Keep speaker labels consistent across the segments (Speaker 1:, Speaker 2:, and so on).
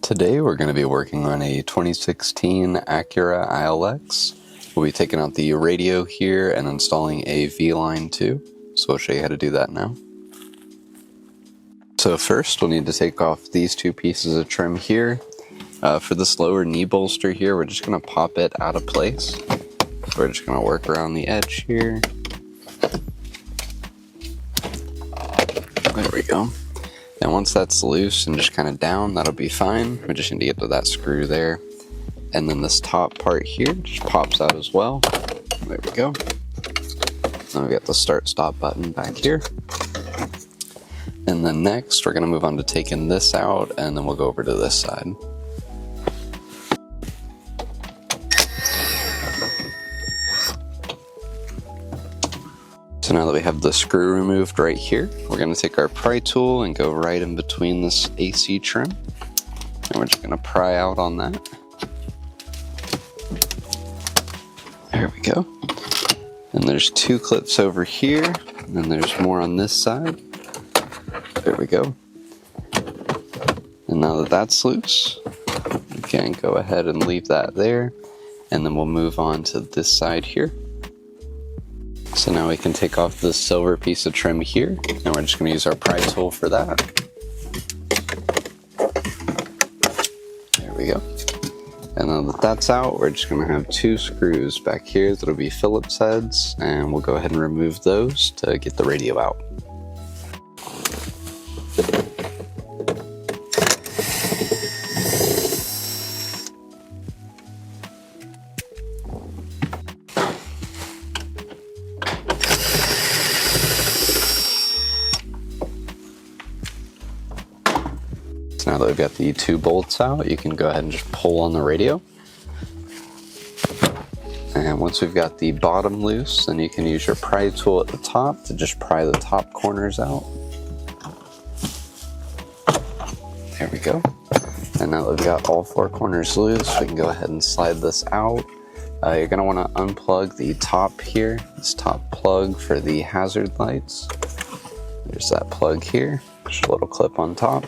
Speaker 1: Today we're going to be working on a 2016 Acura ILX. We'll be taking out the radio here and installing a Vline 2. So I'll show you how to do that now. So first we'll need to take off these two pieces of trim here. For this lower knee bolster here, we're just going to pop it out of place. So we're just going to work around the edge here. There we go. And once that's loose and just kind of down, that'll be fine. We just need to get to that screw there. And then this top part here just pops out as well. There we go. Now we got the start-stop button back here. And then next, we're going to move on to taking this out, and then we'll go over to this side. So now that we have the screw removed right here, we're going to take our pry tool and go right in between this AC trim. And we're just going to pry out on that. There we go. And there's two clips over here, and then there's more on this side. There we go. And now that that's loose, we can go ahead and leave that there. And then we'll move on to this side here. So now we can take off this silver piece of trim here, and we're just going to use our pry tool for that. There we go. And now that that's out, we're just going to have two screws back here that'll be Phillips heads, and we'll go ahead and remove those to get the radio out. Now that we've got the two bolts out, you can go ahead and just pull on the radio. And once we've got the bottom loose, then you can use your pry tool at the top to just pry the top corners out. There we go. And now that we've got all four corners loose, we can go ahead and slide this out. You're going to want to unplug the top here, this top plug for the hazard lights. There's that plug here, just a little clip on top.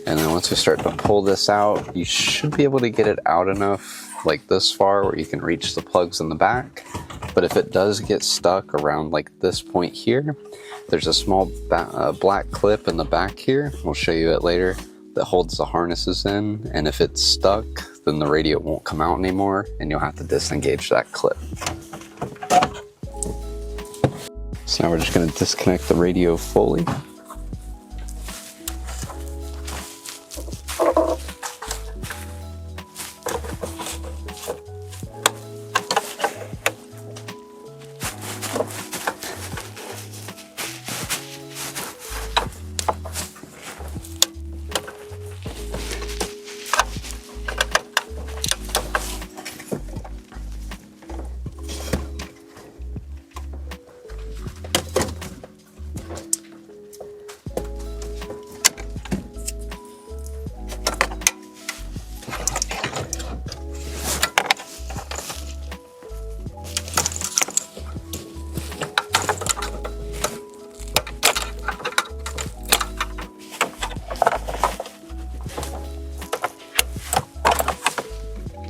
Speaker 1: And then once we start to pull this out, you should be able to get it out enough, like this far, where you can reach the plugs in the back. But if it does get stuck around like this point here, there's a small black clip in the back here, we'll show you it later, that holds the harnesses in. And if it's stuck, then the radio won't come out anymore, and you'll have to disengage that clip. So now we're just going to disconnect the radio fully.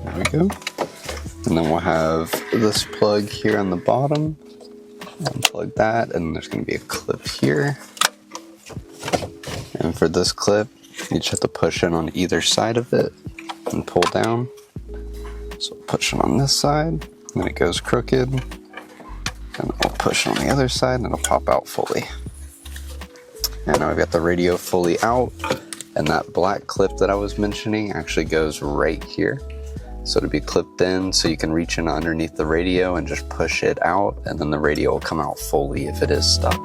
Speaker 1: There we go. And then we'll have this plug here on the bottom. Unplug that, and there's going to be a clip here. And for this clip, you just have to push in on either side of it and pull down. So push it on this side, and then it goes crooked. And I'll push on the other side, and it'll pop out fully. And now we've got the radio fully out, and that black clip that I was mentioning actually goes right here. So to be clipped in, so you can reach in underneath the radio and just push it out, and then the radio will come out fully if it is stuck.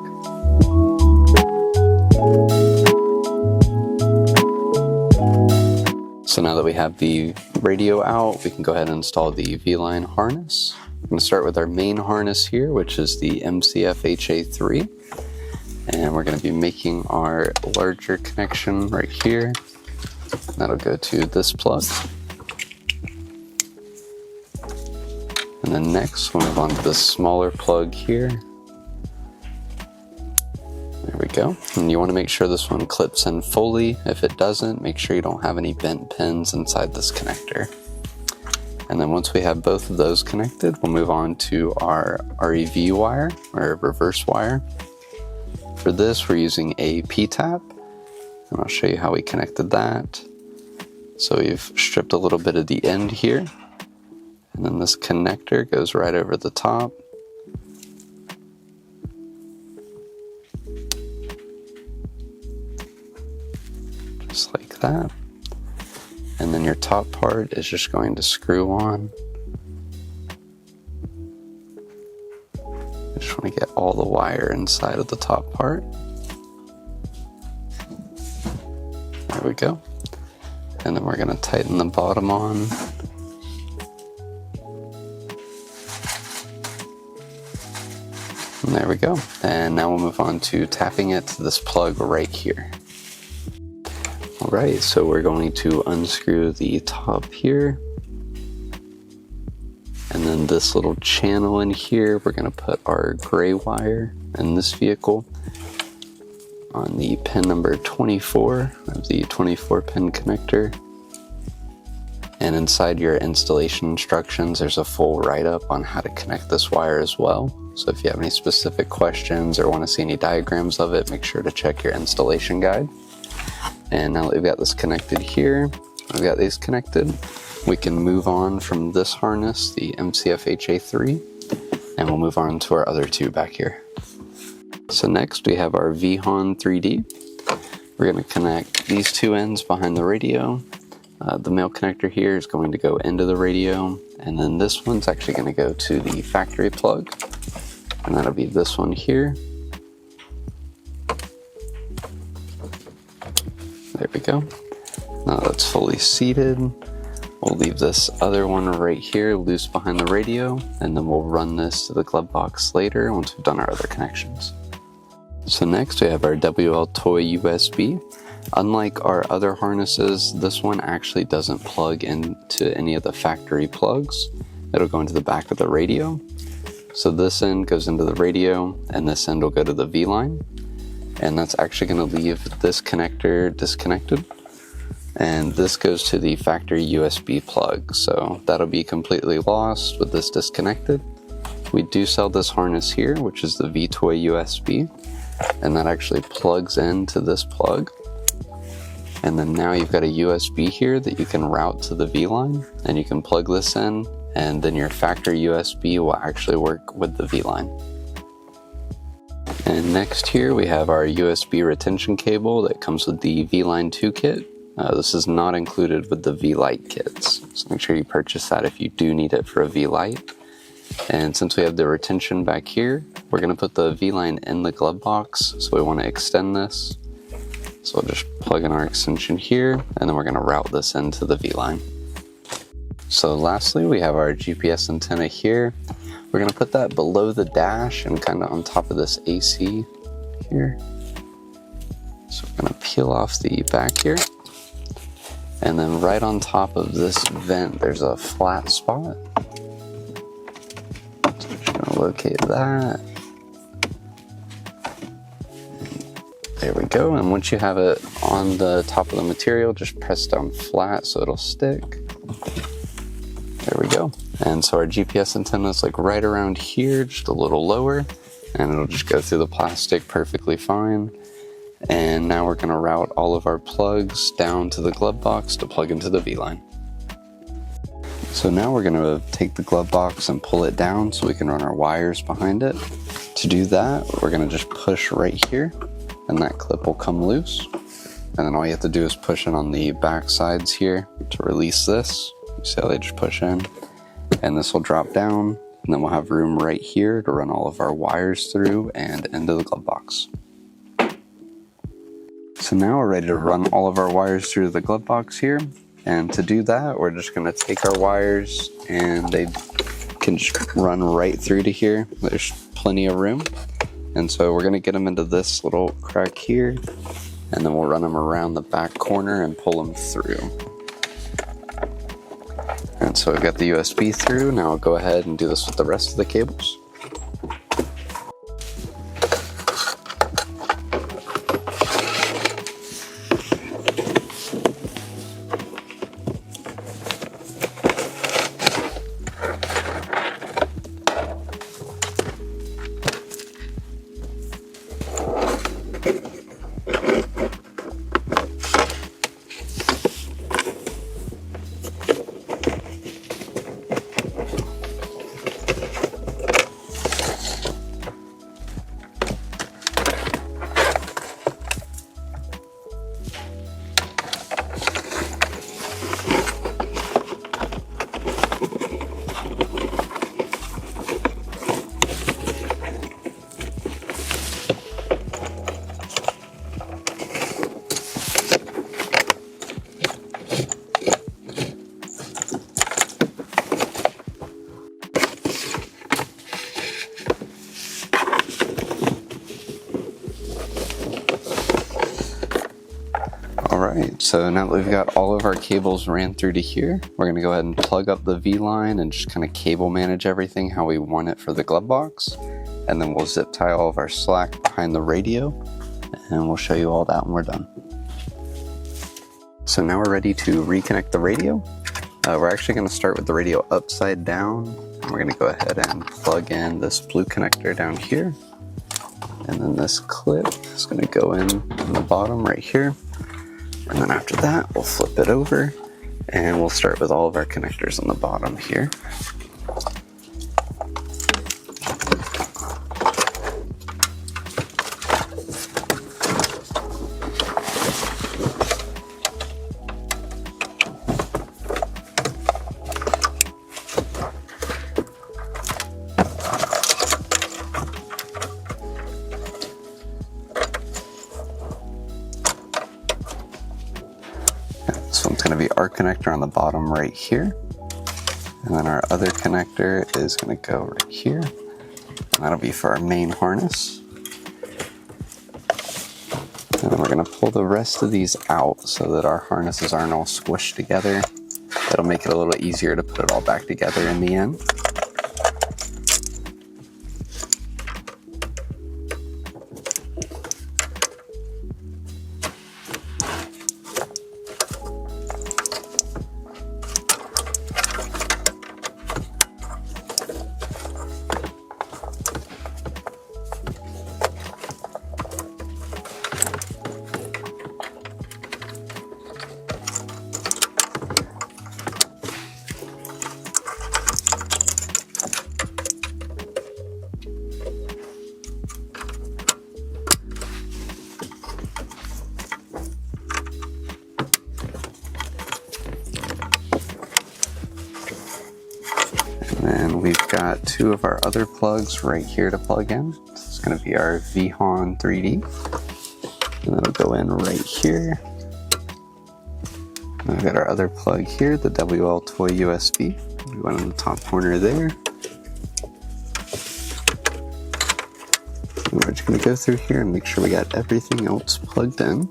Speaker 1: So now that we have the radio out, we can go ahead and install the Vline harness. I'm going to start with our main harness here, which is the MCF HA3. And we're going to be making our larger connection right here. That'll go to this plug. And then next we'll move on to this smaller plug here. go. And you want to make sure this one clips in fully. If it doesn't, make sure you don't have any bent pins inside this connector. And then once we have both of those connected, we'll move on to our REV wire, or reverse wire. For this, we're using a P-tap, and I'll show you how we connected that. So we've stripped a little bit of the end here, and then this connector goes right over the top. Just like that. And then your top part is just going to screw on. I just want to get all the wire inside of the top part. There we go. And then we're going to tighten the bottom on. And there we go. And now we'll move on to tapping it to this plug right here. Alright, so we're going to unscrew the top here. And then this little channel in here, we're going to put our gray wire in this vehicle on the pin number 24 of the 24 pin connector. And inside your installation instructions, there's a full write-up on how to connect this wire as well. So if you have any specific questions or want to see any diagrams of it, make sure to check your installation guide. And now that we've got this connected here, we've got these connected, we can move on from this harness, the MCF HA3, and we'll move on to our other two back here. So next we have our HON3. We're going to connect these two ends behind the radio. The male connector here is going to go into the radio, and then this one's actually going to go to the factory plug, and that'll be this one here. There we go. Now that's fully seated. We'll leave this other one right here loose behind the radio, and then we'll run this to the glove box later once we've done our other connections. So next we have our WL Toy USB. Unlike our other harnesses, this one actually doesn't plug into any of the factory plugs. It'll go into the back of the radio. So this end goes into the radio, and this end will go to the V-line. And that's actually going to leave this connector disconnected. And this goes to the factory USB plug. So that'll be completely lost with this disconnected. We do sell this harness here, which is the V-Toy USB. And that actually plugs into this plug. And then now you've got a USB here that you can route to the V-line. And you can plug this in, and then your factory USB will actually work with the V-line. And next here we have our USB retention cable that comes with the V-Line 2 kit. This is not included with the V-Lite kits, so make sure you purchase that if you do need it for a V-Lite. And since we have the retention back here, we're going to put the V-Line in the glove box, so we want to extend this. So we'll just plug in our extension here, and then we're going to route this into the V-Line. So lastly, we have our GPS antenna here. We're going to put that below the dash and kind of on top of this AC here. So we're going to peel off the back here. And then right on top of this vent, there's a flat spot. So we're just going to locate that. There we go. And once you have it on the top of the material, just press down flat so it'll stick. There we go. And so our GPS antenna is like right around here, just a little lower, and it'll just go through the plastic perfectly fine. And now we're going to route all of our plugs down to the glove box to plug into the V-line. So now we're going to take the glove box and pull it down so we can run our wires behind it. To do that, we're going to just push right here, and that clip will come loose. And then all you have to do is push it on the back sides here to release this. You see how they just push in? And this will drop down, and then we'll have room right here to run all of our wires through and into the glove box. So now we're ready to run all of our wires through the glove box here. And to do that, we're just going to take our wires, and they can just run right through to here. There's plenty of room. And so we're going to get them into this little crack here, and then we'll run them around the back corner and pull them through. And so I've got the USB through. Now I'll go ahead and do this with the rest of the cables. So now that we've got all of our cables ran through to here, we're going to go ahead and plug up the Vline and just kind of cable manage everything how we want it for the glove box. And then we'll zip tie all of our slack behind the radio, and we'll show you all that when we're done. So now we're ready to reconnect the radio. We're actually going to start with the radio upside down. And we're going to go ahead and plug in this blue connector down here. And then this clip is going to go in the bottom right here. And then after that, we'll flip it over and we'll start with all of our connectors on the bottom here. This one's going to be our connector on the bottom right here. And then our other connector is going to go right here. And that'll be for our main harness. And then we're going to pull the rest of these out so that our harnesses aren't all squished together. It'll make it a little easier to put it all back together in the end. And we've got two of our other plugs right here to plug in. This is going to be our HON3. And that'll go in right here. And we've got our other plug here, the WL toy USB. We went in the top corner there. And we're just going to go through here and make sure we got everything else plugged in.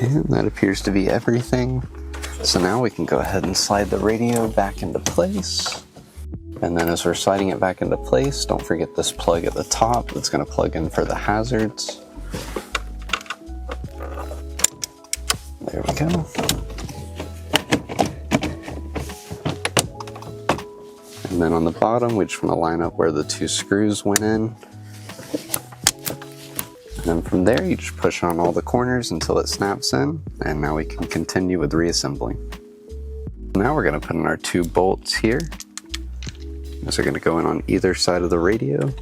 Speaker 1: And that appears to be everything. So now we can go ahead and slide the radio back into place. And then as we're sliding it back into place, don't forget this plug at the top that's going to plug in for the hazards. There we go. And then on the bottom, we just want to line up where the two screws went in. And then from there, you just push on all the corners until it snaps in, and now we can continue with reassembling. Now we're going to put in our two bolts here. Those are going to go in on either side of the radio. And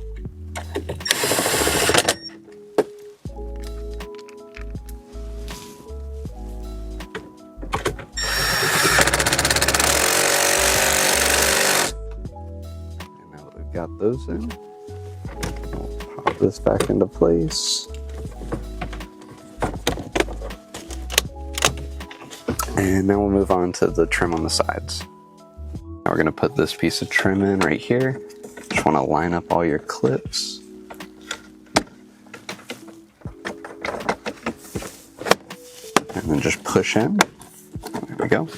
Speaker 1: now that we've got those in, we'll pop this back into place. And now we'll move on to the trim on the sides. Now we're going to put this piece of trim in right here. Just want to line up all your clips. And then just push in. There we go.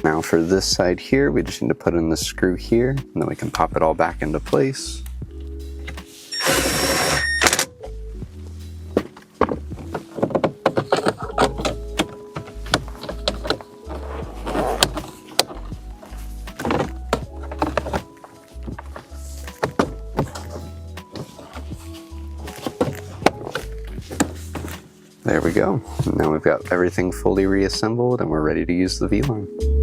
Speaker 1: Now for this side here, we just need to put in the screw here, and then we can pop it all back into place. There we go. Now we've got everything fully reassembled and we're ready to use the Vline.